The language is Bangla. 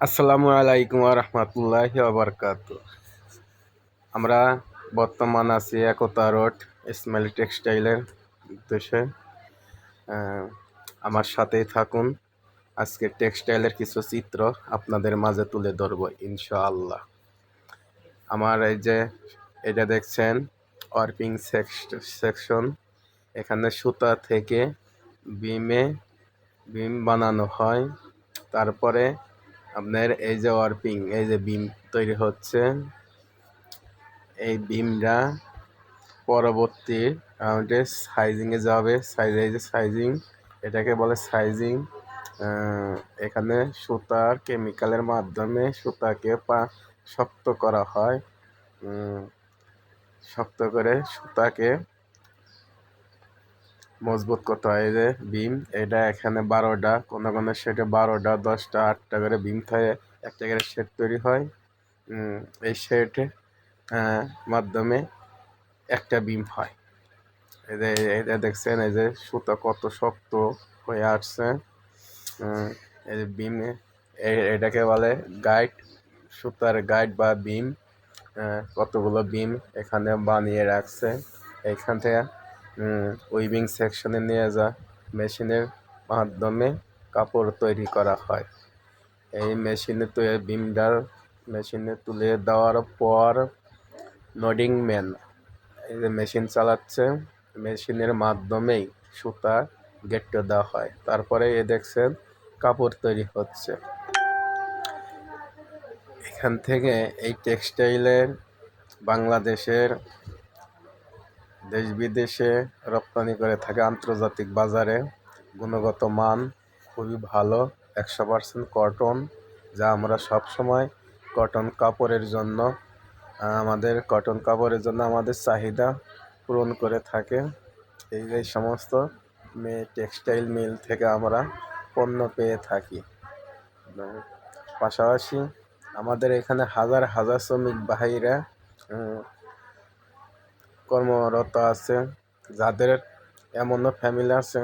আসসালামু আলাইকুম রহমতুল্লাহি ওয়াবারাকাতু। আমরা বর্তমান আছি একতা রোড ইসমাইল টেক্সটাইলের দেশে। আমার সাথেই থাকুন। আজকে টেক্সটাইলের কিছু চিত্র আপনাদের মাঝে তুলে ধরবো ইনশাআল্লাহ। আমার এই যে এটা দেখছেন ওয়ার্পিং সেকশন। এখানে সুতা থেকে বিম বানানো হয়। তারপরে আপনার এই যে ওয়ার্পিং, এই যে বিম তৈরি হচ্ছে, এই বিমটা পরবর্তী রাউন্ডে সাইজিংয়ে যাবে। সাইজিং এটাকে বলে সাইজিং। এখানে সুতার কেমিক্যালের মাধ্যমে সুতাকে শক্ত করা হয়। শক্ত করে সুতাকে মজবুত করতে হয়। এই যে বিম, এটা এখানে 12টা, কোনো কোনো শেডে 12টা, 10টা, 8টা করে বিম থাকে, একটা করে শেড তৈরি হয়। এই শেডে মাধ্যমে একটা বিম হয়। এটা দেখছেন, এই যে সুতা কত শক্ত হয়ে আসছে। এই যে বিমে এটাকে বলে গাইড, সুতার গাইড বা বিম। কতগুলো বিম এখানে বানিয়ে রাখছে। এখান থেকে উইভিং সেকশনে নিয়ে মেশিনের মাধ্যমে কাপড় তৈরি করা হয়। এই মেশিনে তুলে দেওয়ার পর নোডিং ম্যান এই যে মেশিন চালাচ্ছে, মেশিনের মাধ্যমেই সুতা গেঁথে দেওয়া হয়। তারপরে দেখছেন কাপড় তৈরি হচ্ছে। এখান থেকে এই টেক্সটাইলের বাংলাদেশের দেশ বিদেশে রপ্তানি করে থাকে। আন্তর্জাতিক বাজারে গুণগত মান খুবই ভালো, 100% কটন, যা আমরা সবসময় কটন কাপড়ের জন্য আমাদের চাহিদা পূরণ করে থাকে। এই সমস্ত টেক্সটাইল মিল থেকে আমরা পণ্য পেয়ে থাকি। পাশাপাশি আমাদের এখানে হাজার হাজার শ্রমিক ভাইরা কর্মরত আছে, যাদের এমনও ফ্যামিলি আছে